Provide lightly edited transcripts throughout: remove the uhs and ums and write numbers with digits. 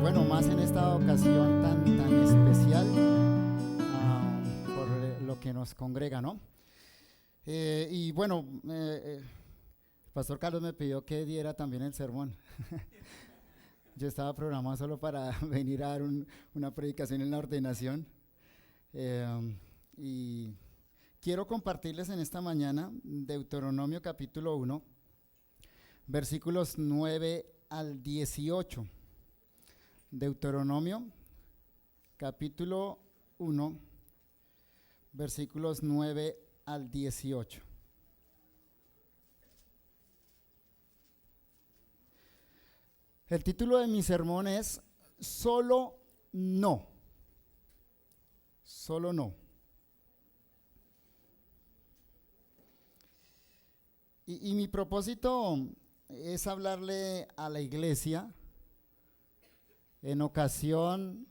bueno, más en esta ocasión tan especial por lo que nos congrega, ¿no? Y bueno, el pastor Carlos me pidió que diera también el sermón. Yo estaba programado solo para venir a dar una predicación en la ordenación. Y quiero compartirles en esta mañana Deuteronomio capítulo 1, versículos 9 al 18. Deuteronomio capítulo 1, versículos 9 al 18. El título de mi sermón es Solo no. Solo no. Y mi propósito es hablarle a la iglesia en ocasión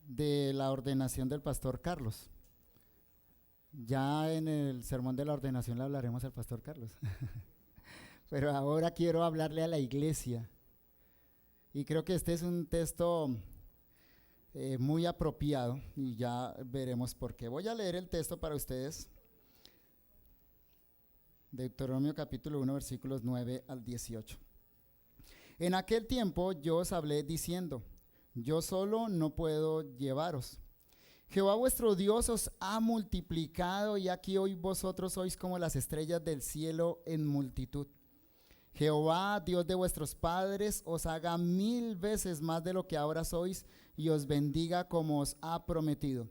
de la ordenación del pastor Carlos. Ya en el sermón de la ordenación le hablaremos al pastor Carlos. Pero ahora quiero hablarle a la iglesia. Y creo que este es un texto muy apropiado y ya veremos por qué. Voy a leer el texto para ustedes. Deuteronomio capítulo 1, versículos 9 al 18. En aquel tiempo yo os hablé diciendo, yo solo no puedo llevaros. Jehová vuestro Dios os ha multiplicado y aquí hoy vosotros sois como las estrellas del cielo en multitud. Jehová, Dios de vuestros padres, os haga 1000 veces más de lo que ahora sois y os bendiga como os ha prometido.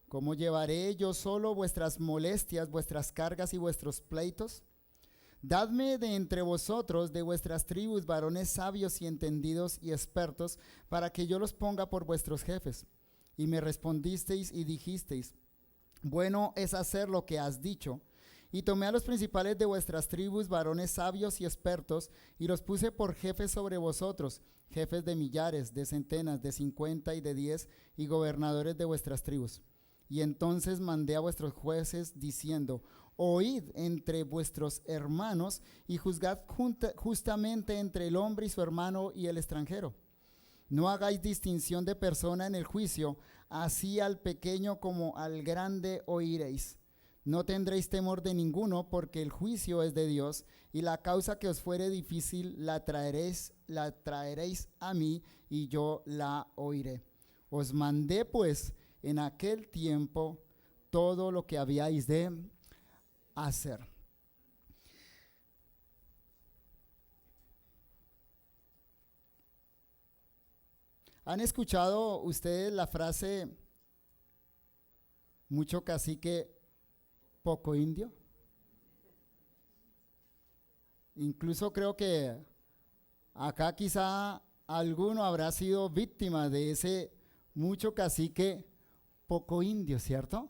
¿Cómo llevaré yo solo vuestras molestias, vuestras cargas y vuestros pleitos? Dadme de entre vosotros, de vuestras tribus, varones sabios y entendidos y expertos, para que yo los ponga por vuestros jefes. Y me respondisteis y dijisteis, bueno es hacer lo que has dicho. Y tomé a los principales de vuestras tribus, varones sabios y expertos, y los puse por jefes sobre vosotros, jefes de millares, de centenas, de 50 y de 10, y gobernadores de vuestras tribus. Y entonces mandé a vuestros jueces diciendo, oíd entre vuestros hermanos y juzgad justamente entre el hombre y su hermano y el extranjero. No hagáis distinción de persona en el juicio, así al pequeño como al grande oiréis. No tendréis temor de ninguno, porque el juicio es de Dios, y la causa que os fuere difícil la traeréis a mí, y yo la oiré. Os mandé pues en aquel tiempo todo lo que habíais de hacer. ¿Han escuchado ustedes la frase mucho cacique, poco indio? Incluso creo que acá quizá alguno habrá sido víctima de ese mucho cacique, poco indio, ¿cierto?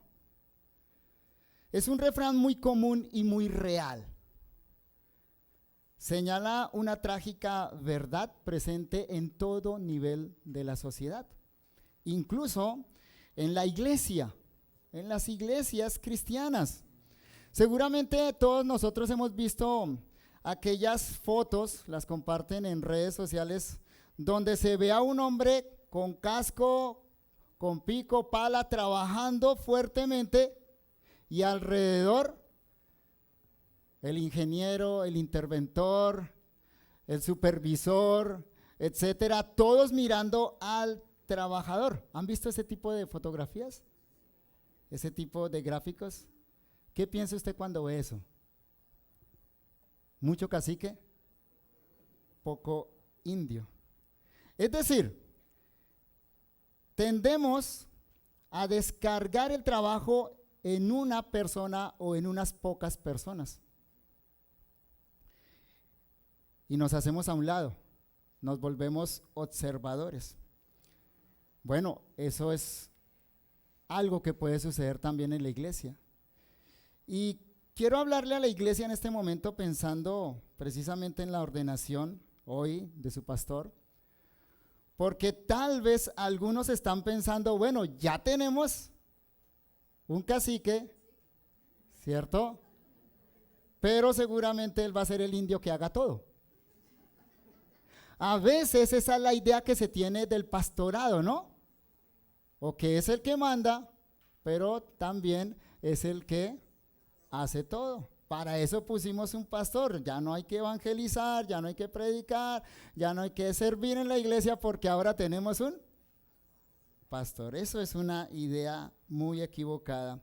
Es un refrán muy común y muy real. Señala una trágica verdad presente en todo nivel de la sociedad, incluso en la iglesia, en las iglesias cristianas. Seguramente todos nosotros hemos visto aquellas fotos, las comparten en redes sociales, donde se ve a un hombre con casco, con pico, pala, trabajando fuertemente y alrededor el ingeniero, el interventor, el supervisor, etcétera, todos mirando al trabajador. ¿Han visto ese tipo de fotografías? ¿Ese tipo de gráficos? ¿Qué piensa usted cuando ve eso? ¿Mucho cacique? Poco indio. Es decir, tendemos a descargar el trabajo en una persona o en unas pocas personas. Y nos hacemos a un lado, nos volvemos observadores. Bueno, eso es algo que puede suceder también en la iglesia. Y quiero hablarle a la iglesia en este momento pensando precisamente en la ordenación hoy de su pastor, porque tal vez algunos están pensando, bueno, ya tenemos un cacique, ¿cierto? Pero seguramente él va a ser el indio que haga todo. A veces esa es la idea que se tiene del pastorado, ¿no? O que es el que manda, pero también es el que hace todo. Para eso pusimos un pastor. Ya no hay que evangelizar, ya no hay que predicar, ya no hay que servir en la iglesia porque ahora tenemos un pastor. Eso es una idea muy equivocada.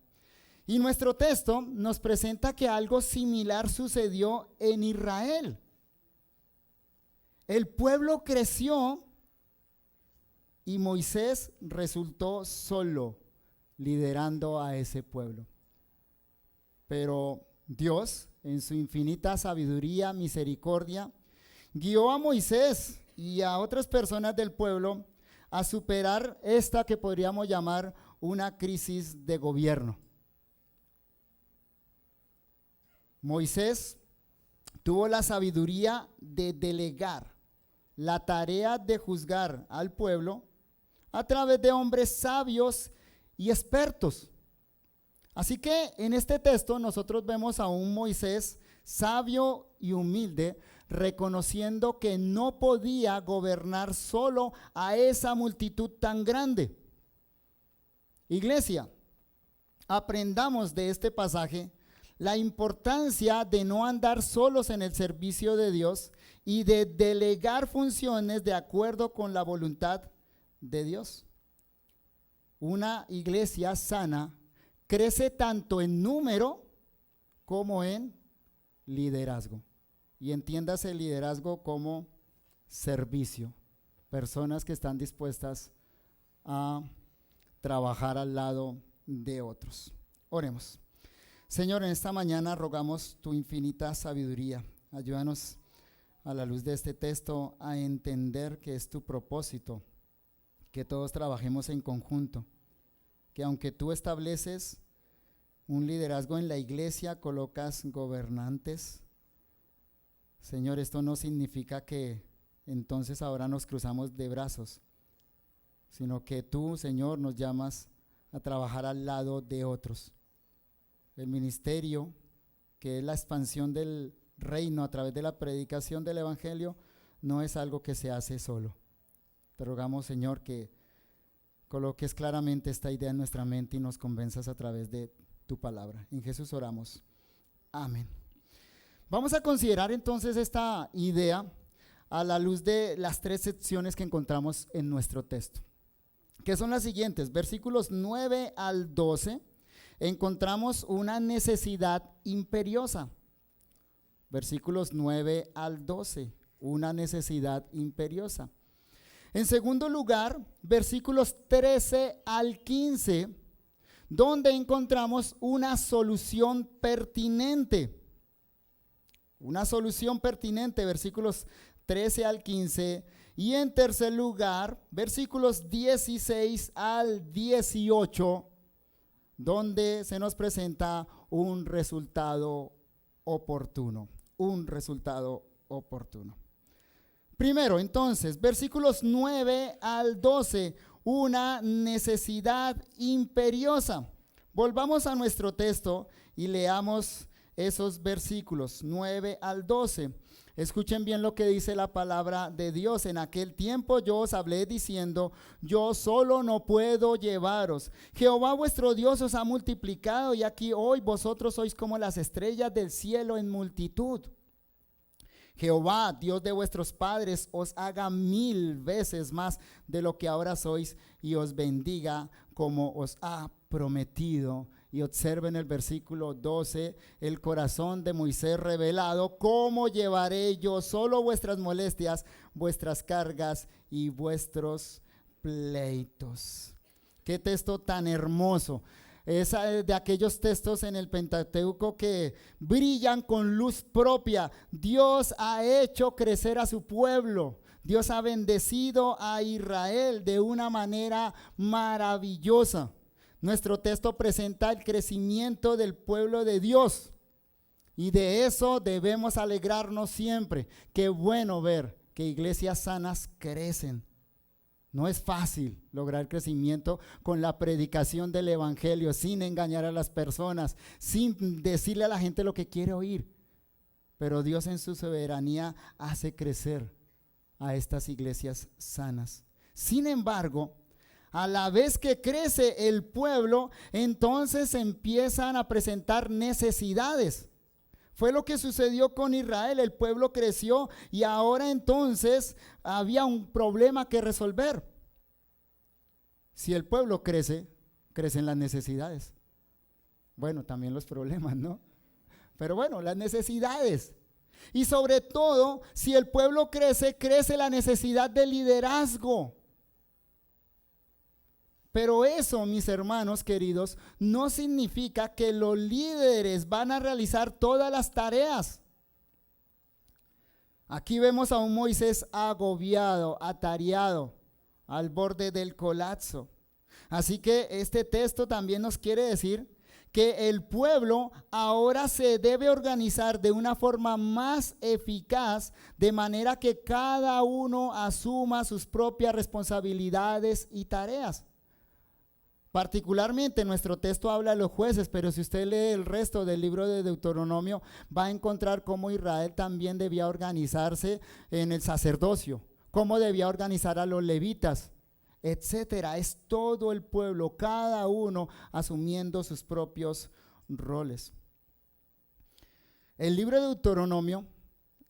Y nuestro texto nos presenta que algo similar sucedió en Israel. El pueblo creció y Moisés resultó solo liderando a ese pueblo. Pero Dios, en su infinita sabiduría, misericordia, guió a Moisés y a otras personas del pueblo a superar esta que podríamos llamar una crisis de gobierno. Moisés tuvo la sabiduría de delegar la tarea de juzgar al pueblo a través de hombres sabios y expertos. Así que en este texto nosotros vemos a un Moisés sabio y humilde, reconociendo que no podía gobernar solo a esa multitud tan grande. Iglesia, aprendamos de este pasaje la importancia de no andar solos en el servicio de Dios y de delegar funciones de acuerdo con la voluntad de Dios. Una iglesia sana crece tanto en número como en liderazgo. Y entiéndase el liderazgo como servicio. Personas que están dispuestas a trabajar al lado de otros. Oremos. Señor, en esta mañana rogamos tu infinita sabiduría. Ayúdanos a la luz de este texto a entender que es tu propósito, que todos trabajemos en conjunto, que aunque tú estableces un liderazgo en la iglesia, colocas gobernantes. Señor, esto no significa que entonces ahora nos cruzamos de brazos, sino que tú, Señor, nos llamas a trabajar al lado de otros. El ministerio, que es la expansión del reino a través de la predicación del evangelio, no es algo que se hace solo. Te rogamos, Señor, que coloques claramente esta idea en nuestra mente y nos convenzas a través de tu palabra. En Jesús oramos. Amén. Vamos a considerar entonces esta idea a la luz de las tres secciones que encontramos en nuestro texto, que son las siguientes. Versículos 9 al 12, encontramos una necesidad imperiosa. Versículos 9 al 12, una necesidad imperiosa. En segundo lugar, versículos 13 al 15, donde encontramos una solución pertinente. Una solución pertinente, versículos 13 al 15. Y en tercer lugar, versículos 16 al 18, donde se nos presenta un resultado oportuno. Un resultado oportuno. Primero, entonces, versículos 9 al 12, una necesidad imperiosa. Volvamos a nuestro texto y leamos esos versículos 9 al 12. Escuchen bien lo que dice la palabra de Dios. En aquel tiempo yo os hablé diciendo, yo solo no puedo llevaros. Jehová vuestro Dios os ha multiplicado y aquí hoy vosotros sois como las estrellas del cielo en multitud. Jehová, Dios de vuestros padres, os haga 1000 veces más de lo que ahora sois y os bendiga como os ha prometido. Y observen el versículo 12, el corazón de Moisés revelado, ¿cómo llevaré yo solo vuestras molestias, vuestras cargas y vuestros pleitos? Qué texto tan hermoso. Es de aquellos textos en el Pentateuco que brillan con luz propia. Dios ha hecho crecer a su pueblo. Dios ha bendecido a Israel de una manera maravillosa. Nuestro texto presenta el crecimiento del pueblo de Dios y de eso debemos alegrarnos siempre. Qué bueno ver que iglesias sanas crecen. No es fácil lograr crecimiento con la predicación del evangelio, sin engañar a las personas, sin decirle a la gente lo que quiere oír. Pero Dios en su soberanía hace crecer a estas iglesias sanas. Sin embargo, a la vez que crece el pueblo, entonces empiezan a presentar necesidades. Fue lo que sucedió con Israel. El pueblo creció y ahora entonces había un problema que resolver. Si el pueblo crece, crecen las necesidades. Bueno, también los problemas, ¿no? Pero bueno, las necesidades. Y sobre todo, si el pueblo crece, crece la necesidad de liderazgo. Pero eso, mis hermanos queridos, no significa que los líderes van a realizar todas las tareas. Aquí vemos a un Moisés agobiado, atareado, al borde del colapso. Así que este texto también nos quiere decir que el pueblo ahora se debe organizar de una forma más eficaz, de manera que cada uno asuma sus propias responsabilidades y tareas. Particularmente nuestro texto habla de los jueces, pero si usted lee el resto del libro de Deuteronomio, va a encontrar cómo Israel también debía organizarse en el sacerdocio, cómo debía organizar a los levitas, etcétera. Es todo el pueblo, cada uno asumiendo sus propios roles. El libro de Deuteronomio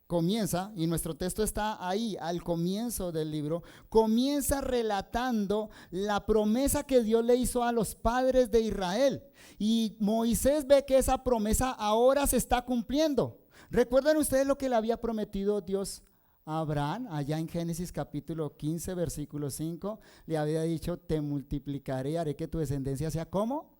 comienza, y nuestro texto está ahí al comienzo del libro, comienza relatando la promesa que Dios le hizo a los padres de Israel. Y Moisés ve que esa promesa ahora se está cumpliendo. ¿Recuerdan ustedes lo que le había prometido Dios a Abraham? Allá en Génesis capítulo 15, versículo 5, le había dicho: te multiplicaré, haré que tu descendencia sea como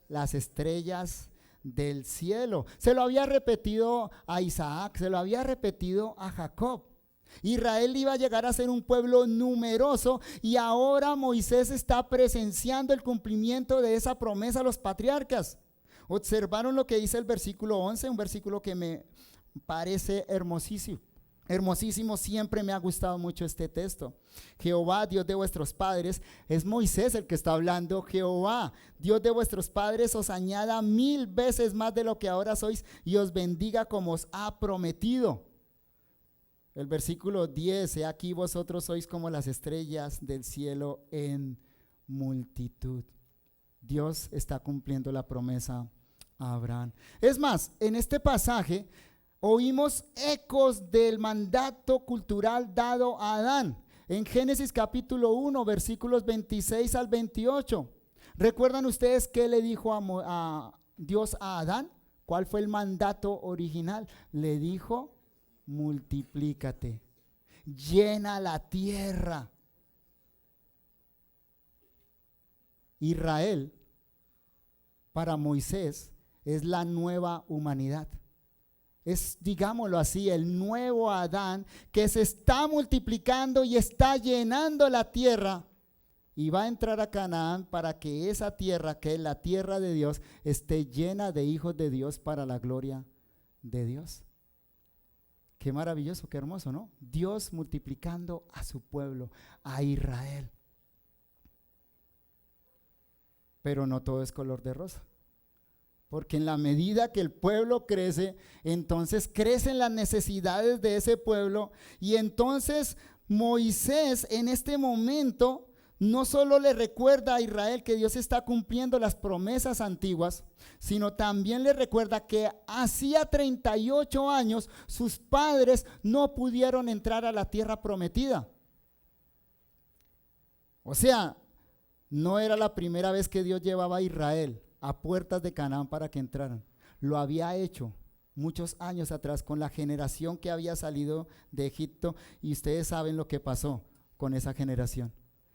las estrellas del cielo. Se lo había repetido a Isaac, se lo había repetido a Jacob. Israel iba a llegar a ser un pueblo numeroso y ahora Moisés está presenciando el cumplimiento de esa promesa a los patriarcas. Observaron lo que dice el versículo 11, un versículo que me parece hermosísimo. Hermosísimo, siempre me ha gustado mucho este texto. Jehová, Dios de vuestros padres, es Moisés el que está hablando. Jehová, Dios de vuestros padres, os añada 1000 veces más de lo que ahora sois y os bendiga como os ha prometido. El versículo 10, he aquí vosotros sois como las estrellas del cielo en multitud. Dios está cumpliendo la promesa a Abraham. Es más, en este pasaje oímos ecos del mandato cultural dado a Adán en Génesis capítulo 1, versículos 26 al 28. ¿Recuerdan ustedes qué le dijo a Dios a Adán? ¿Cuál fue el mandato original? Le dijo: multiplícate, llena la tierra. Israel, para Moisés, es la nueva humanidad. Es, digámoslo así, el nuevo Adán que se está multiplicando y está llenando la tierra y va a entrar a Canaán para que esa tierra, que es la tierra de Dios, esté llena de hijos de Dios para la gloria de Dios. Qué maravilloso, qué hermoso, ¿no? Dios multiplicando a su pueblo, a Israel. Pero no todo es color de rosa. Porque en la medida que el pueblo crece, entonces crecen las necesidades de ese pueblo. Y entonces Moisés en este momento no solo le recuerda a Israel que Dios está cumpliendo las promesas antiguas, sino también le recuerda que hacía 38 años sus padres no pudieron entrar a la tierra prometida. O sea, no era la primera vez que Dios llevaba a Israel a puertas de Canaán para que entraran. Lo había hecho muchos años atrás con la generación que había salido de Egipto, y ustedes saben lo que pasó con esa generación,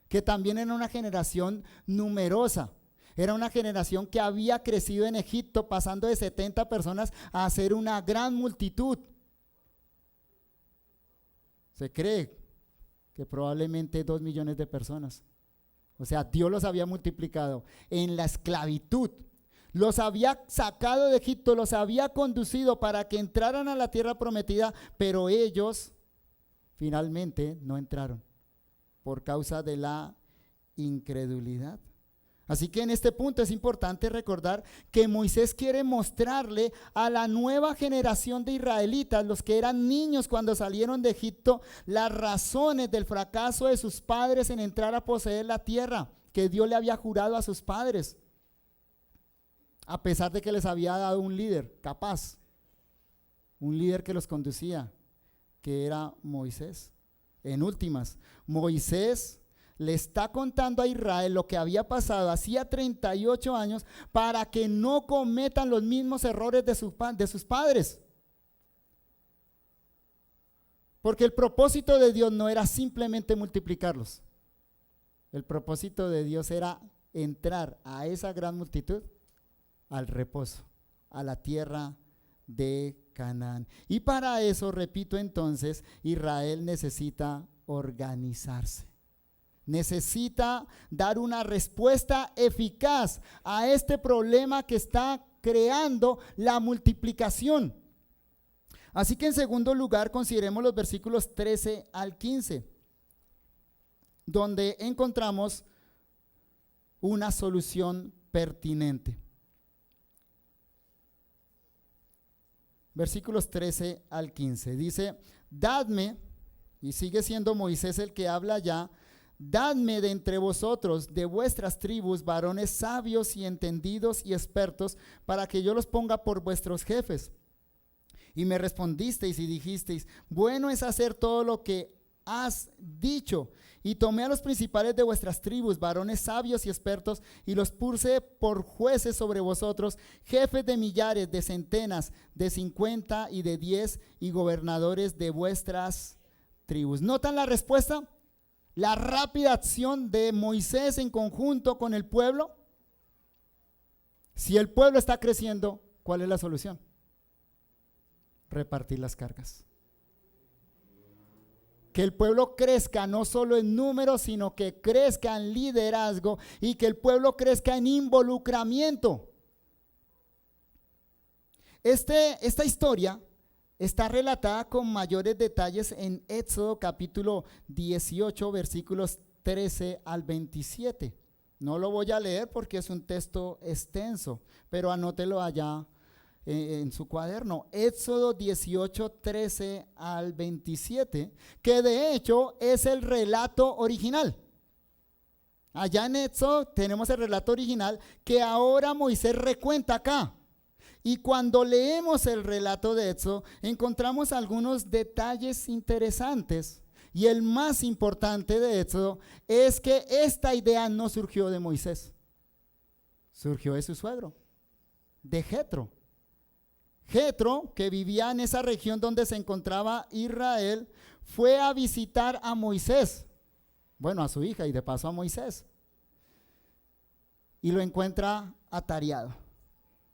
que también era una generación numerosa. Era una generación que había crecido en Egipto, pasando de 70 personas a ser una gran multitud. Se cree que probablemente 2 millones de personas. O sea, Dios los había multiplicado en la esclavitud. Los había sacado de Egipto, los había conducido para que entraran a la tierra prometida, pero ellos finalmente no entraron por causa de la incredulidad. Así que en este punto es importante recordar que Moisés quiere mostrarle a la nueva generación de israelitas, los que eran niños cuando salieron de Egipto, las razones del fracaso de sus padres en entrar a poseer la tierra que Dios le había jurado a sus padres, a pesar de que les había dado un líder capaz, un líder que los conducía, que era Moisés. En últimas, Moisés le está contando a Israel lo que había pasado hacía 38 años para que no cometan los mismos errores de sus padres. Porque el propósito de Dios no era simplemente multiplicarlos. El propósito de Dios era entrar a esa gran multitud al reposo, a la tierra de Canaán. Y para eso, repito entonces, Israel necesita organizarse. Necesita dar una respuesta eficaz a este problema que está creando la multiplicación. Así que en segundo lugar consideremos los versículos 13 al 15, donde encontramos una solución pertinente. Versículos 13 al 15, dice: dadme, y sigue siendo Moisés el que habla ya, dadme de entre vosotros, de vuestras tribus, varones sabios y entendidos y expertos, para que yo los ponga por vuestros jefes. Y me respondisteis y dijisteis: bueno es hacer todo lo que has dicho. Y tomé a los principales de vuestras tribus, varones sabios y expertos, y los puse por jueces sobre vosotros, jefes de millares, de centenas, de 50 y de 10, y gobernadores de vuestras tribus. ¿Notan la respuesta? La rápida acción de Moisés en conjunto con el pueblo. Si el pueblo está creciendo, ¿cuál es la solución? Repartir las cargas. Que el pueblo crezca no solo en número, sino que crezca en liderazgo y que el pueblo crezca en involucramiento. Esta historia está relatada con mayores detalles en Éxodo capítulo 18, versículos 13 al 27. No lo voy a leer porque es un texto extenso, pero anótelo allá en su cuaderno. Éxodo 18, 13 al 27, que de hecho es el relato original. Allá en Éxodo tenemos el relato original que ahora Moisés recuenta acá. Y cuando leemos el relato de Éxodo, encontramos algunos detalles interesantes. Y el más importante de Éxodo es que esta idea no surgió de Moisés, surgió de su suegro, de Jetro. Jetro, que vivía en esa región donde se encontraba Israel, fue a visitar a Moisés, bueno, a su hija y de paso a Moisés, y lo encuentra atareado,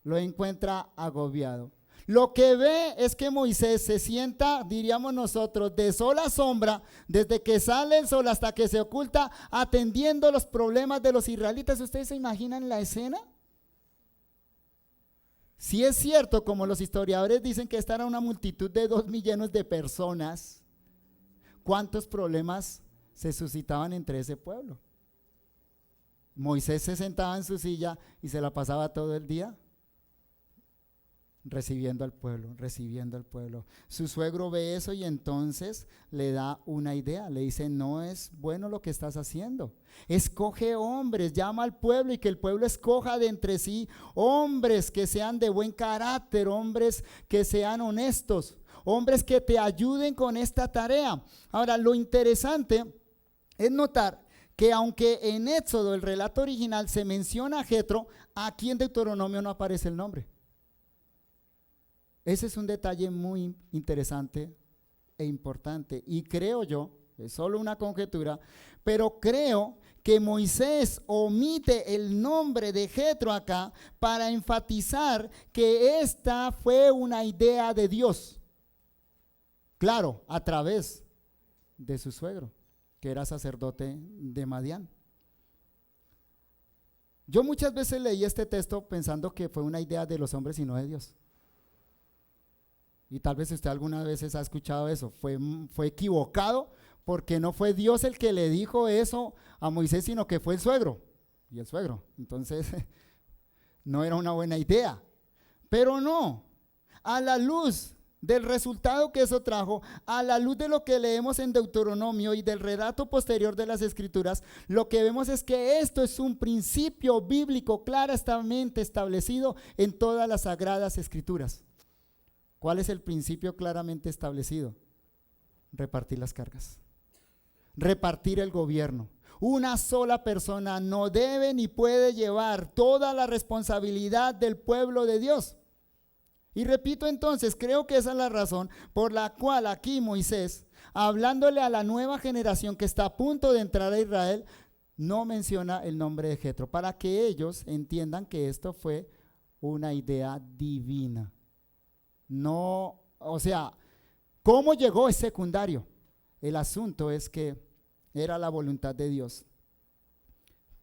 lo encuentra agobiado. Lo que ve es que Moisés se sienta, diríamos nosotros, de sol a sombra, desde que sale el sol hasta que se oculta, atendiendo los problemas de los israelitas. ¿Ustedes se imaginan la escena? Si es cierto, como los historiadores dicen, que esta era una multitud de 2 millones de personas, ¿cuántos problemas se suscitaban entre ese pueblo? Moisés se sentaba en su silla y se la pasaba todo el día recibiendo al pueblo, recibiendo al pueblo. Su suegro ve eso y entonces le da una idea, le dice: no es bueno lo que estás haciendo, escoge hombres, llama al pueblo y que el pueblo escoja de entre sí hombres que sean de buen carácter, hombres que sean honestos, hombres que te ayuden con esta tarea. Ahora, lo interesante es notar que aunque en Éxodo, el relato original, se menciona a Jetro, aquí en Deuteronomio no aparece el nombre. Ese es un detalle muy interesante e importante, y creo yo, es solo una conjetura, pero creo que Moisés omite el nombre de Jetro acá para enfatizar que esta fue una idea de Dios, claro, a través de su suegro, que era sacerdote de Madián. Yo muchas veces leí este texto pensando que fue una idea de los hombres y no de Dios. Y tal vez usted algunas veces ha escuchado eso, fue equivocado porque no fue Dios el que le dijo eso a Moisés, sino que fue el suegro. y el suegro. Entonces, no era una buena idea. Pero no, a la luz del resultado que eso trajo, a la luz de lo que leemos en Deuteronomio y del relato posterior de las Escrituras, lo que vemos es que esto es un principio bíblico claramente establecido en todas las Sagradas Escrituras. ¿Cuál es el principio claramente establecido? Repartir las cargas, repartir el gobierno. Una sola persona no debe ni puede llevar toda la responsabilidad del pueblo de Dios. Y repito entonces, creo que esa es la razón por la cual aquí Moisés, hablándole a la nueva generación que está a punto de entrar a Israel, no menciona el nombre de Jetro, para que ellos entiendan que esto fue una idea divina. No, o sea, ¿cómo llegó es secundario? El asunto es que era la voluntad de Dios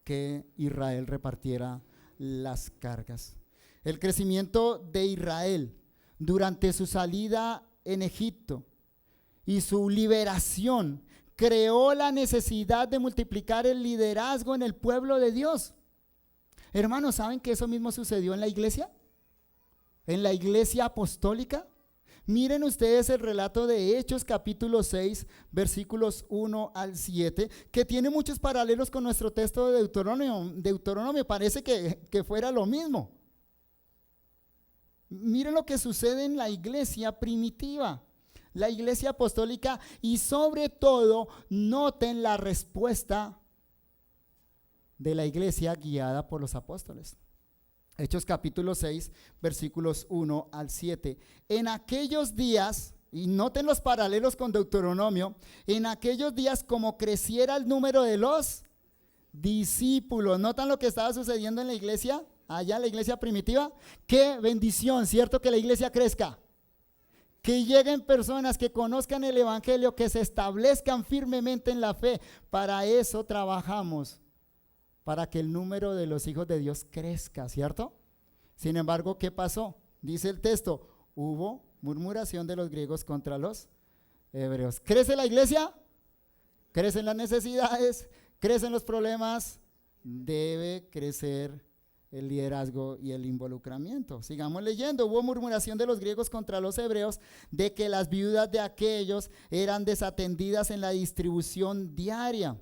que Israel repartiera las cargas. El crecimiento de Israel durante su salida en Egipto y su liberación creó la necesidad de multiplicar el liderazgo en el pueblo de Dios. Hermanos, ¿saben que eso mismo sucedió en la iglesia? En la iglesia apostólica. Miren ustedes el relato de Hechos capítulo 6, versículos 1 al 7, que tiene muchos paralelos con nuestro texto de Deuteronomio. Parece que fuera lo mismo. Miren lo que sucede en la iglesia primitiva, la iglesia apostólica, y sobre todo noten la respuesta de la iglesia guiada por los apóstoles. Hechos capítulo 6, versículos 1 al 7. En aquellos días, y noten los paralelos con Deuteronomio, en aquellos días como creciera el número de los discípulos. ¿Notan lo que estaba sucediendo en la iglesia? Allá en la iglesia primitiva. Qué bendición, ¿cierto? Que la iglesia crezca. Que lleguen personas que conozcan el evangelio, que se establezcan firmemente en la fe. Para eso trabajamos, para que el número de los hijos de Dios crezca, ¿cierto? Sin embargo, ¿qué pasó? Dice el texto, hubo murmuración de los griegos contra los hebreos. ¿Crece la iglesia? ¿Crecen las necesidades? ¿Crecen los problemas? Debe crecer el liderazgo y el involucramiento. Sigamos leyendo. Hubo murmuración de los griegos contra los hebreos de que las viudas de aquellos eran desatendidas en la distribución diaria.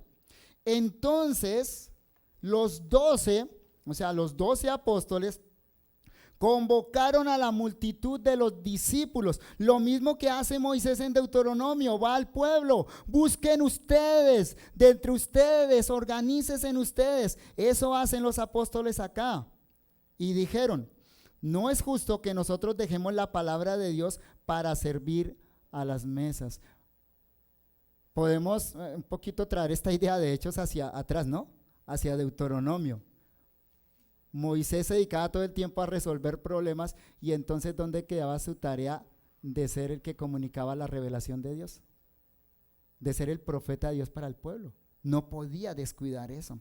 Entonces, los 12 apóstoles convocaron a la multitud de los discípulos, lo mismo que hace Moisés en Deuteronomio, va al pueblo, busquen ustedes, de entre ustedes, organícense en ustedes, eso hacen los apóstoles acá. Y dijeron, no es justo que nosotros dejemos la palabra de Dios para servir a las mesas. Podemos un poquito traer esta idea de Hechos hacia atrás, ¿no? Hacia Deuteronomio. Moisés se dedicaba todo el tiempo a resolver problemas, y entonces ¿dónde quedaba su tarea de ser el que comunicaba la revelación de Dios? De ser el profeta de Dios para el pueblo. No podía descuidar eso.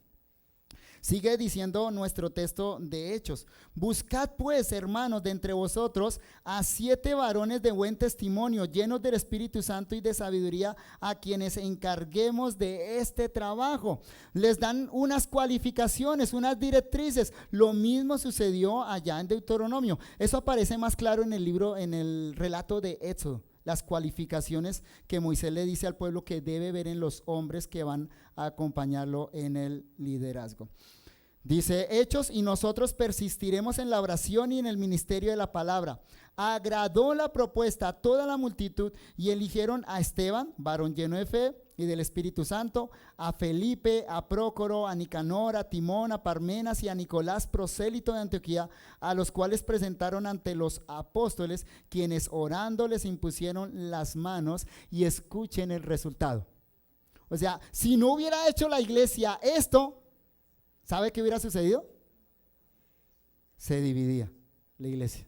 Sigue diciendo nuestro texto de Hechos, buscad pues, hermanos, de entre vosotros a 7 varones de buen testimonio, llenos del Espíritu Santo y de sabiduría, a quienes encarguemos de este trabajo. Les dan unas cualificaciones, unas directrices. Lo mismo sucedió allá en Deuteronomio. Eso aparece más claro en el libro, en el relato de Éxodo. Las cualificaciones que Moisés le dice al pueblo que debe ver en los hombres que van a acompañarlo en el liderazgo. Dice Hechos, y nosotros persistiremos en la oración y en el ministerio de la palabra. Agradó la propuesta a toda la multitud y eligieron a Esteban, varón lleno de fe y del Espíritu Santo, a Felipe, a Prócoro, a Nicanor, a Timón, a Parmenas y a Nicolás, prosélito de Antioquía, a los cuales presentaron ante los apóstoles, quienes orando les impusieron las manos. Y escuchen el resultado. O sea, si no hubiera hecho la iglesia esto, ¿sabe qué hubiera sucedido? Se dividía la iglesia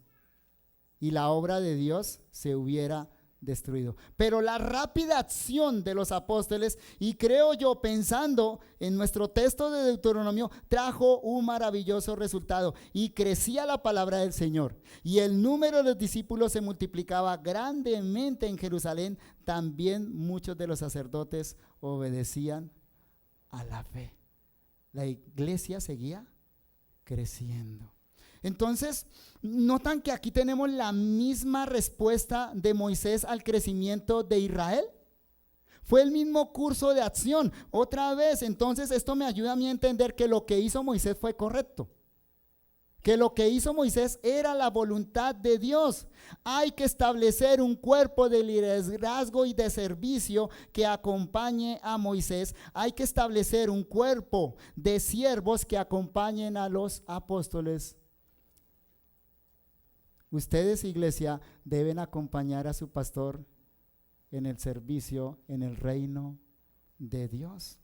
y la obra de Dios se hubiera destruido. Pero la rápida acción de los apóstoles, y creo yo, pensando en nuestro texto de Deuteronomio, trajo un maravilloso resultado, y crecía la palabra del Señor, y el número de los discípulos se multiplicaba grandemente en Jerusalén. También muchos de los sacerdotes obedecían a la fe. la iglesia seguía creciendo. Entonces, ¿notan que aquí tenemos la misma respuesta de Moisés al crecimiento de Israel? Fue el mismo curso de acción. Otra vez, entonces esto me ayuda a mí a entender que lo que hizo Moisés fue correcto. Que lo que hizo Moisés era la voluntad de Dios. Hay que establecer un cuerpo de liderazgo y de servicio que acompañe a Moisés. Hay que establecer un cuerpo de siervos que acompañen a los apóstoles. Ustedes, iglesia, deben acompañar a su pastor en el servicio, en el reino de Dios.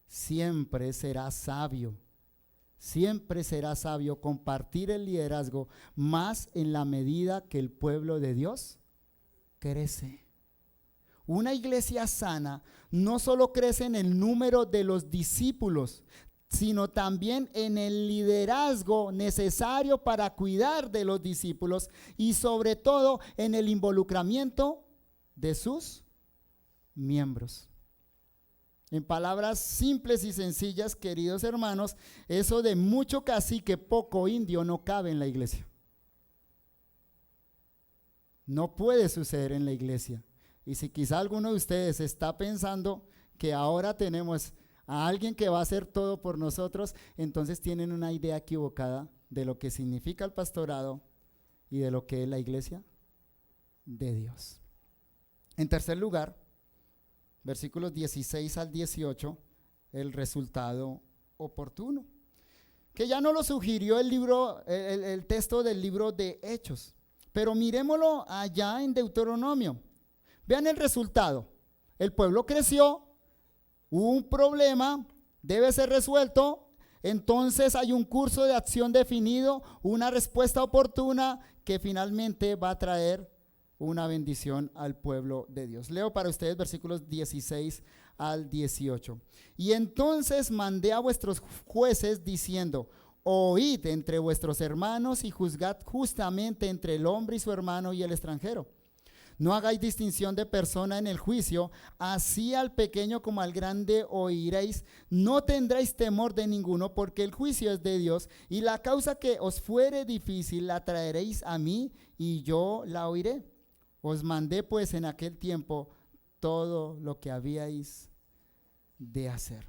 Siempre será sabio compartir el liderazgo más en la medida que el pueblo de Dios crece. Una iglesia sana no solo crece en el número de los discípulos, sino también en el liderazgo necesario para cuidar de los discípulos y sobre todo en el involucramiento de sus miembros. En palabras simples y sencillas, queridos hermanos, eso de mucho cacique, poco indio no cabe en la iglesia. No puede suceder en la iglesia. Y si quizá alguno de ustedes está pensando que ahora tenemos a alguien que va a hacer todo por nosotros, entonces tienen una idea equivocada de lo que significa el pastorado y de lo que es la iglesia de Dios. En tercer lugar, versículos 16 al 18, el resultado oportuno, que ya no lo sugirió el texto del libro de Hechos, pero miremoslo allá en Deuteronomio. Vean el resultado. El pueblo creció, hubo un problema, debe ser resuelto, entonces hay un curso de acción definido, una respuesta oportuna que finalmente va a traer una bendición al pueblo de Dios. Leo para ustedes versículos 16 al 18. Y entonces mandé a vuestros jueces diciendo: oíd entre vuestros hermanos y juzgad justamente entre el hombre y su hermano y el extranjero. No hagáis distinción de persona en el juicio, así al pequeño como al grande oiréis. No tendréis temor de ninguno, porque el juicio es de Dios, y la causa que os fuere difícil la traeréis a mí, y yo la oiré. Os mandé pues en aquel tiempo todo lo que habíais de hacer.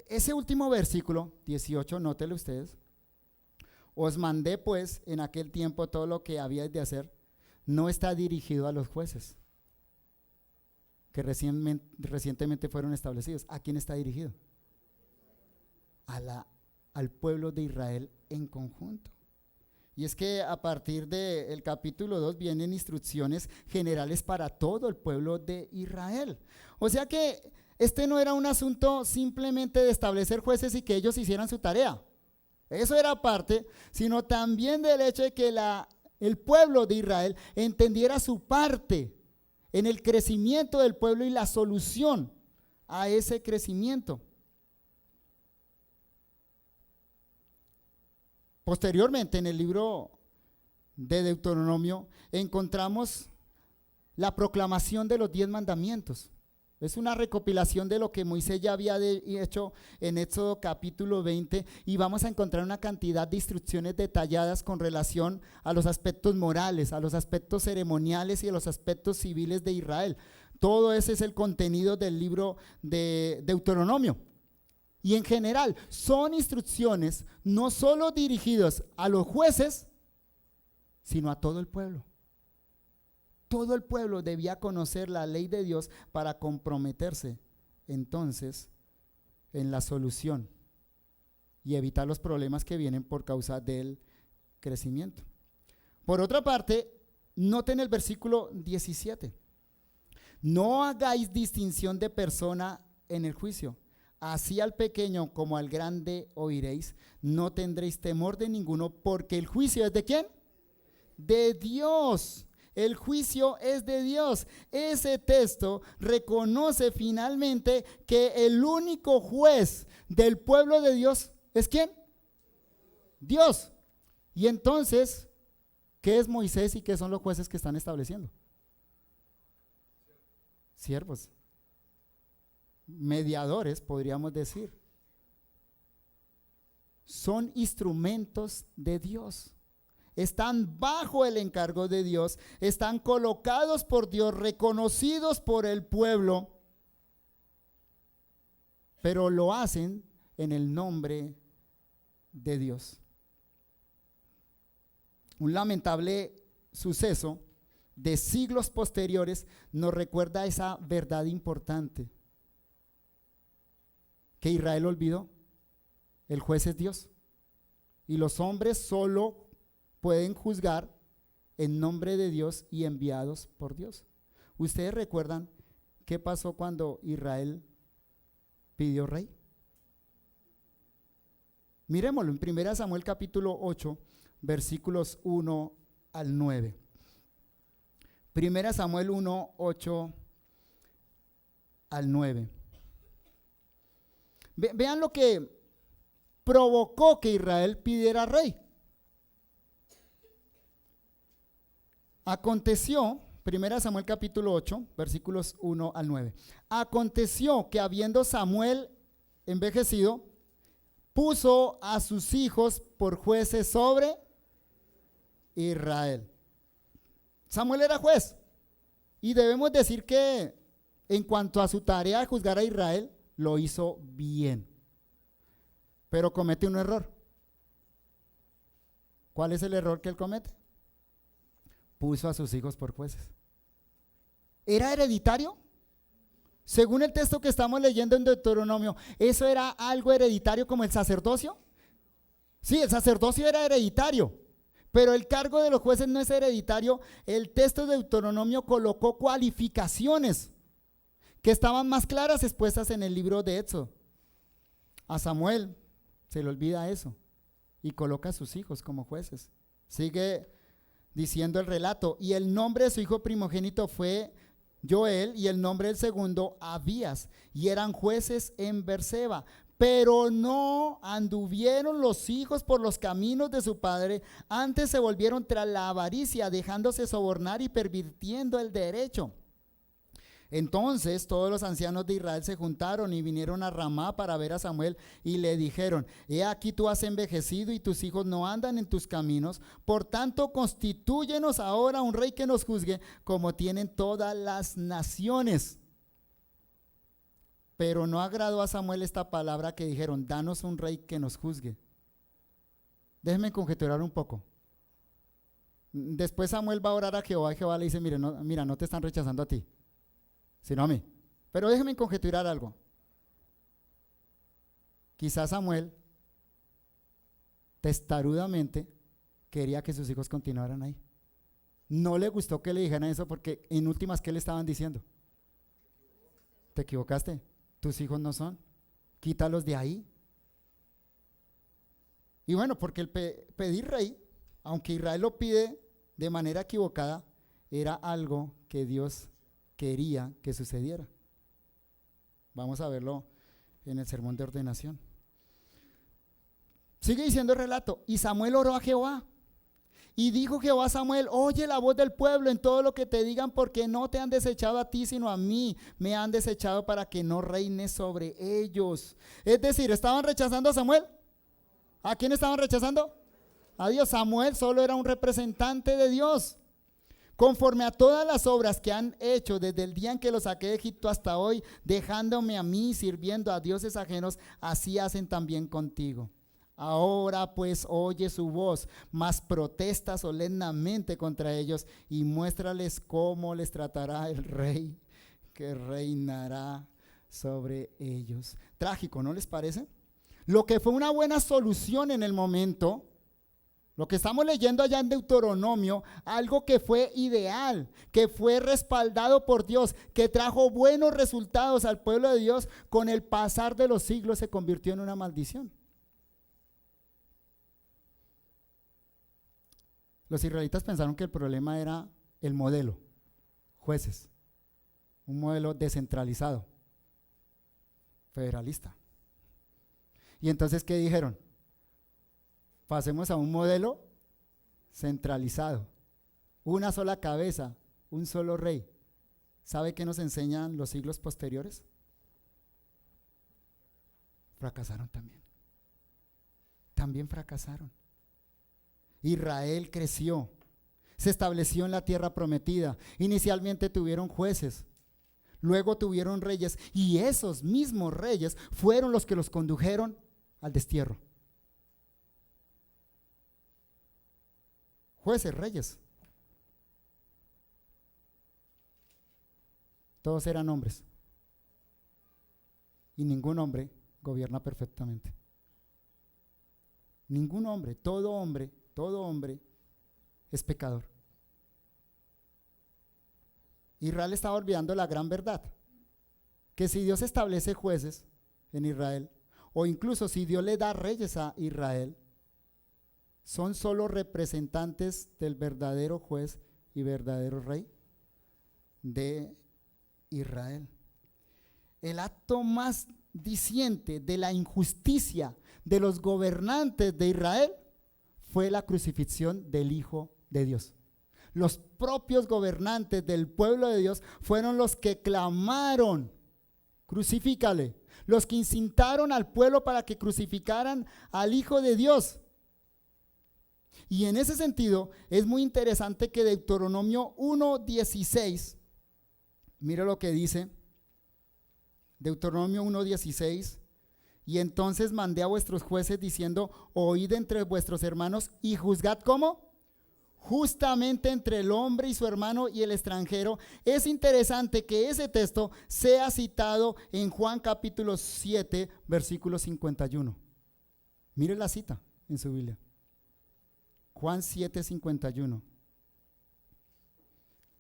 Ese último versículo, 18, nótelo ustedes. Os mandé pues en aquel tiempo todo lo que habíais de hacer. No está dirigido a los jueces que recientemente fueron establecidos. ¿A quién está dirigido? Al pueblo de Israel en conjunto. Y es que a partir del capítulo 2 vienen instrucciones generales para todo el pueblo de Israel. O sea que este no era un asunto simplemente de establecer jueces y que ellos hicieran su tarea. Eso era parte, sino también del hecho de que el pueblo de Israel entendiera su parte en el crecimiento del pueblo y la solución a ese crecimiento. Posteriormente, en el libro de Deuteronomio, encontramos la proclamación de los 10 mandamientos. Es una recopilación de lo que Moisés ya había hecho en Éxodo capítulo 20, y vamos a encontrar una cantidad de instrucciones detalladas con relación a los aspectos morales, a los aspectos ceremoniales y a los aspectos civiles de Israel. Todo ese es el contenido del libro de Deuteronomio. Y en general son instrucciones no solo dirigidas a los jueces, sino a todo el pueblo. Todo el pueblo debía conocer la ley de Dios para comprometerse entonces en la solución y evitar los problemas que vienen por causa del crecimiento. Por otra parte, noten el versículo 17. No hagáis distinción de persona en el juicio. Así al pequeño como al grande oiréis. No tendréis temor de ninguno, porque el juicio es ¿de quién? De Dios. El juicio es de Dios. Ese texto reconoce finalmente que el único juez del pueblo de Dios es ¿quién? Dios. Y entonces, ¿qué es Moisés y qué son los jueces que están estableciendo? Siervos. Mediadores, podríamos decir. son instrumentos de Dios. Están bajo el encargo de Dios, están colocados por Dios, reconocidos por el pueblo, pero lo hacen en el nombre de Dios. Un lamentable suceso de siglos posteriores nos recuerda esa verdad importante que Israel olvidó. El juez es Dios y los hombres solo pueden juzgar en nombre de Dios y enviados por Dios. ¿Ustedes recuerdan qué pasó cuando Israel pidió rey? Miremoslo en 1 Samuel capítulo 8, versículos 1 al 9. 1 Samuel 1, 8 al 9. Vean lo que provocó que Israel pidiera rey. Aconteció, 1 Samuel capítulo 8, versículos 1 al 9. Aconteció que habiendo Samuel envejecido, puso a sus hijos por jueces sobre Israel. Samuel era juez y debemos decir que en cuanto a su tarea de juzgar a Israel, lo hizo bien. Pero comete un error. ¿Cuál es el error que él comete? Puso a sus hijos por jueces. ¿Era hereditario? Según el texto que estamos leyendo en Deuteronomio, ¿eso era algo hereditario como el sacerdocio? Sí, el sacerdocio era hereditario, pero el cargo de los jueces no es hereditario. El texto de Deuteronomio colocó cualificaciones que estaban más claras expuestas en el libro de Éxodo. A Samuel se le olvida eso y coloca a sus hijos como jueces. Sigue diciendo el relato, y el nombre de su hijo primogénito fue Joel, y el nombre del segundo Abías, y eran jueces en Berseba. Pero no anduvieron los hijos por los caminos de su padre, antes se volvieron tras la avaricia, dejándose sobornar y pervirtiendo el derecho. Entonces todos los ancianos de Israel se juntaron y vinieron a Ramá para ver a Samuel y le dijeron: he aquí tú has envejecido y tus hijos no andan en tus caminos, por tanto constitúyenos ahora un rey que nos juzgue como tienen todas las naciones. Pero no agradó a Samuel esta palabra que dijeron: danos un rey que nos juzgue. Déjenme conjeturar un poco. Después Samuel va a orar a Jehová y Jehová le dice: mira, no te están rechazando a ti, sino a mí. Pero déjenme conjeturar algo. Quizás Samuel testarudamente quería que sus hijos continuaran ahí. No le gustó que le dijeran eso, porque en últimas, ¿qué le estaban diciendo? Te equivocaste, tus hijos no son, quítalos de ahí. Y bueno, porque el pedir rey, aunque Israel lo pide de manera equivocada, era algo que Dios quería que sucediera. Vamos a verlo en el sermón de ordenación. Sigue diciendo el relato: y Samuel oró a Jehová, y dijo Jehová a Samuel: oye la voz del pueblo en todo lo que te digan, porque no te han desechado a ti, sino a mí me han desechado para que no reines sobre ellos. Es decir, ¿estaban rechazando a Samuel? ¿A quién estaban rechazando? A Dios. Samuel solo era un representante de Dios. Conforme a todas las obras que han hecho desde el día en que los saqué de Egipto hasta hoy, dejándome a mí sirviendo a dioses ajenos, así hacen también contigo. Ahora pues oye su voz, mas protesta solemnemente contra ellos y muéstrales cómo les tratará el rey que reinará sobre ellos. Trágico, ¿no les parece? Lo que fue una buena solución en el momento, lo que estamos leyendo allá en Deuteronomio, algo que fue ideal, que fue respaldado por Dios, que trajo buenos resultados al pueblo de Dios, con el pasar de los siglos se convirtió en una maldición. Los israelitas pensaron que el problema era el modelo, jueces, un modelo descentralizado, federalista. Y entonces, ¿qué dijeron? Pasemos a un modelo centralizado, una sola cabeza, un solo rey. ¿Sabe qué nos enseñan los siglos posteriores? Fracasaron también. también fracasaron. Israel creció, se estableció en la tierra prometida. Inicialmente tuvieron jueces, luego tuvieron reyes, y esos mismos reyes fueron los que los condujeron al destierro. Jueces, reyes. Todos eran hombres. Y ningún hombre gobierna perfectamente. Ningún hombre, todo hombre es pecador. Israel estaba olvidando la gran verdad, que si Dios establece jueces en Israel, o incluso si Dios le da reyes a Israel, son solo representantes del verdadero juez y verdadero rey de Israel. El acto más diciente de la injusticia de los gobernantes de Israel fue la crucifixión del Hijo de Dios. Los propios gobernantes del pueblo de Dios fueron los que clamaron: crucifícale. Los que incitaron al pueblo para que crucificaran al Hijo de Dios. Y en ese sentido es muy interesante que Deuteronomio 1:16, mire lo que dice Deuteronomio 1:16: y entonces mandé a vuestros jueces diciendo: oíd entre vuestros hermanos y juzgad. ¿Cómo? Justamente entre el hombre y su hermano y el extranjero. Es interesante que ese texto sea citado en Juan capítulo 7, versículo 51. Mire la cita en su Biblia. Juan 7, 51.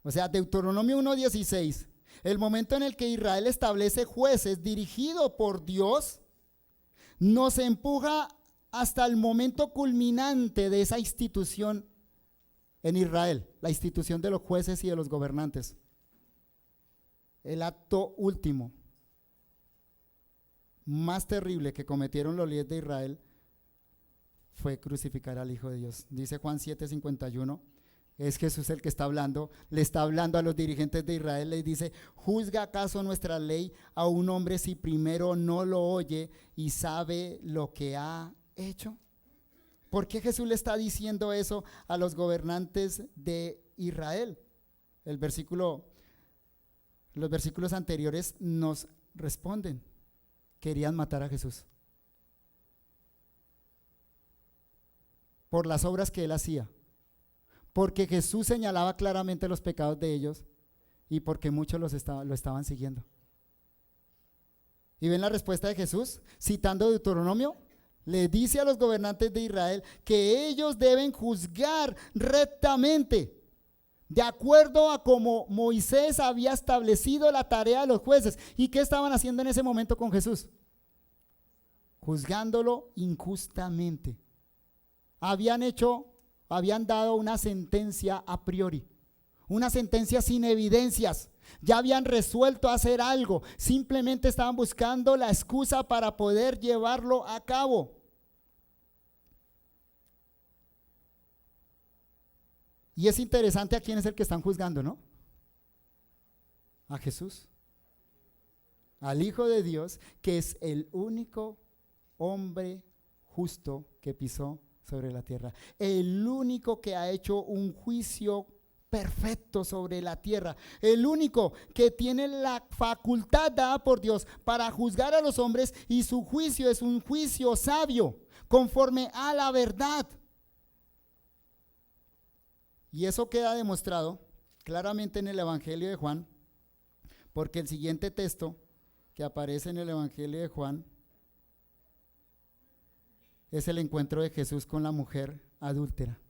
O sea, Deuteronomio 1:16, el momento en el que Israel establece jueces dirigido por Dios, nos empuja hasta el momento culminante de esa institución en Israel, la institución de los jueces y de los gobernantes. El acto último, más terrible que cometieron los líderes de Israel fue crucificar al Hijo de Dios. Dice Juan 7:51, es Jesús el que está hablando, le está hablando a los dirigentes de Israel, les dice: ¿juzga acaso nuestra ley a un hombre si primero no lo oye y sabe lo que ha hecho? ¿Por qué Jesús le está diciendo eso a los gobernantes de Israel? Los versículos anteriores nos responden: querían matar a Jesús por las obras que él hacía, porque Jesús señalaba claramente los pecados de ellos y porque muchos lo estaban siguiendo. ¿Y ven la respuesta de Jesús? Citando Deuteronomio, le dice a los gobernantes de Israel que ellos deben juzgar rectamente, de acuerdo a como Moisés había establecido la tarea de los jueces. ¿Y qué estaban haciendo en ese momento con Jesús? Juzgándolo injustamente. Habían dado una sentencia a priori, una sentencia sin evidencias. Ya habían resuelto hacer algo, simplemente estaban buscando la excusa para poder llevarlo a cabo. Y es interesante a quién es el que están juzgando, ¿no? A Jesús, al Hijo de Dios, que es el único hombre justo que pisó sobre la tierra, el único que ha hecho un juicio perfecto sobre la tierra, el único que tiene la facultad dada por Dios para juzgar a los hombres, y su juicio es un juicio sabio, conforme a la verdad. Y eso queda demostrado claramente en el Evangelio de Juan, porque el siguiente texto que aparece en el Evangelio de Juan es el encuentro de Jesús con la mujer adúltera.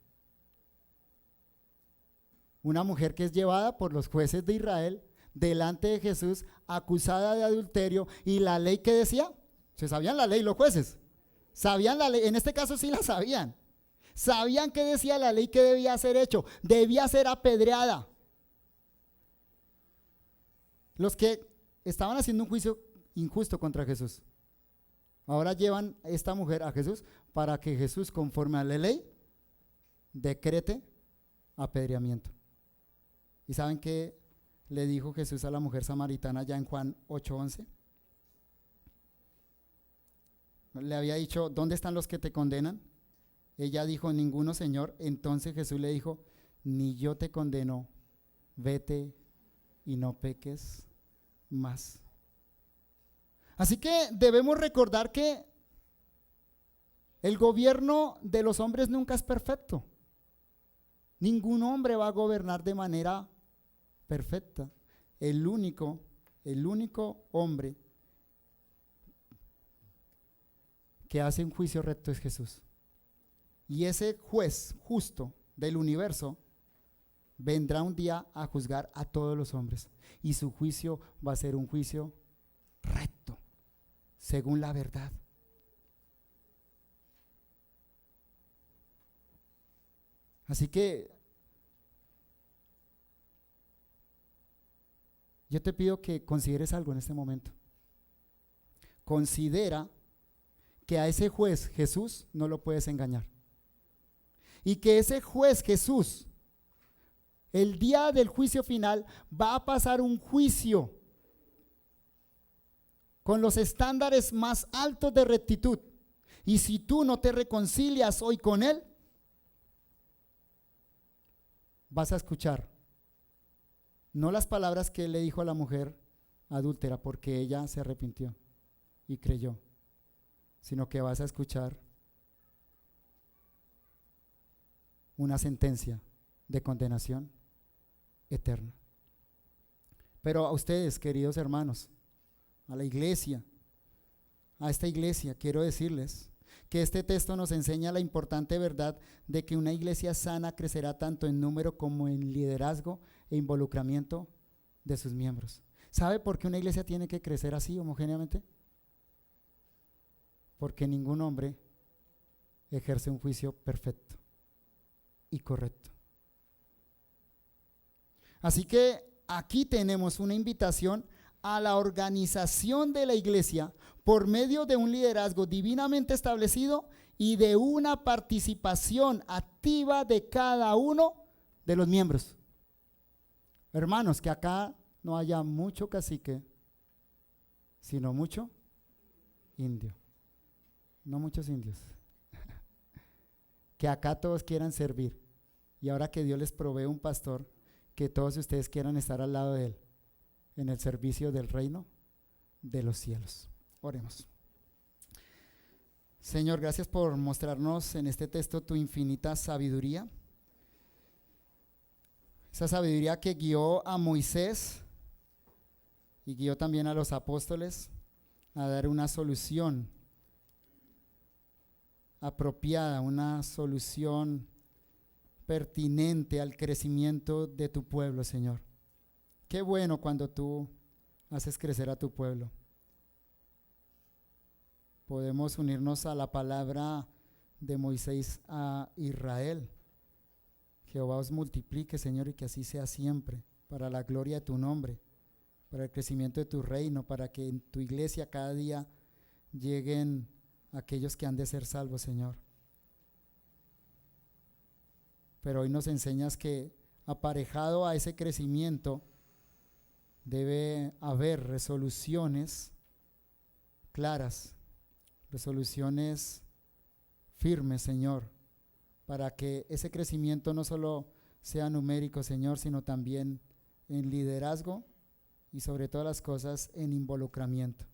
Una mujer que es llevada por los jueces de Israel delante de Jesús, acusada de adulterio. ¿Y la ley qué decía? ¿Se sabían la ley los jueces? ¿Sabían la ley? En este caso sí la sabían. ¿Sabían qué decía la ley que debía ser hecho? Debía ser apedreada. Los que estaban haciendo un juicio injusto contra Jesús, ahora llevan a esta mujer a Jesús para que Jesús, conforme a la ley, decrete apedreamiento. ¿Y saben qué le dijo Jesús a la mujer samaritana ya en Juan 8:11? le había dicho, ¿dónde están los que te condenan? Ella dijo, ninguno, Señor. Entonces Jesús le dijo, ni yo te condeno, vete y no peques más. Así que debemos recordar que el gobierno de los hombres nunca es perfecto. Ningún hombre va a gobernar de manera perfecta. El único hombre que hace un juicio recto es Jesús. Y ese juez justo del universo vendrá un día a juzgar a todos los hombres. Y su juicio va a ser un juicio recto, según la verdad. Así que yo te pido que consideres algo en este momento. Considera que a ese juez Jesús no lo puedes engañar. Y que ese juez Jesús, el día del juicio final, va a pasar un juicio con los estándares más altos de rectitud. Y si tú no te reconcilias hoy con Él, vas a escuchar no las palabras que Él le dijo a la mujer adúltera, porque ella se arrepintió y creyó, sino que vas a escuchar una sentencia de condenación eterna. Pero a ustedes, queridos hermanos, a la iglesia, a esta iglesia, quiero decirles que este texto nos enseña la importante verdad de que una iglesia sana crecerá tanto en número como en liderazgo e involucramiento de sus miembros. ¿Sabe por qué una iglesia tiene que crecer así homogéneamente? Porque ningún hombre ejerce un juicio perfecto y correcto. Así que aquí tenemos una invitación a la organización de la iglesia por medio de un liderazgo divinamente establecido y de una participación activa de cada uno de los miembros. Hermanos, que acá no haya mucho cacique, sino mucho indio. No muchos indios. Que acá todos quieran servir. Y ahora que Dios les provee un pastor, que todos ustedes quieran estar al lado de él en el servicio del reino de los cielos. Oremos. Señor, gracias por mostrarnos en este texto tu infinita sabiduría. Esa sabiduría que guió a Moisés y guió también a los apóstoles a dar una solución apropiada, una solución pertinente al crecimiento de tu pueblo, Señor. Qué bueno cuando tú haces crecer a tu pueblo. Podemos unirnos a la palabra de Moisés a Israel. Jehová os multiplique, Señor, y que así sea siempre, para la gloria de tu nombre, para el crecimiento de tu reino, para que en tu iglesia cada día lleguen aquellos que han de ser salvos, Señor. Pero hoy nos enseñas que aparejado a ese crecimiento debe haber resoluciones claras, resoluciones firmes, Señor, para que ese crecimiento no solo sea numérico, Señor, sino también en liderazgo y sobre todas las cosas en involucramiento.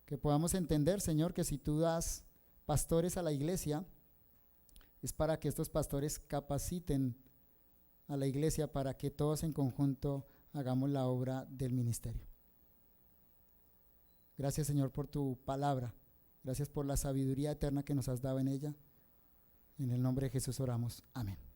Que podamos entender, Señor, que si tú das pastores a la iglesia, es para que estos pastores capaciten a la iglesia para que todos en conjunto hagamos la obra del ministerio. Gracias, Señor, por tu palabra. Gracias por la sabiduría eterna que nos has dado en ella. En el nombre de Jesús oramos. Amén.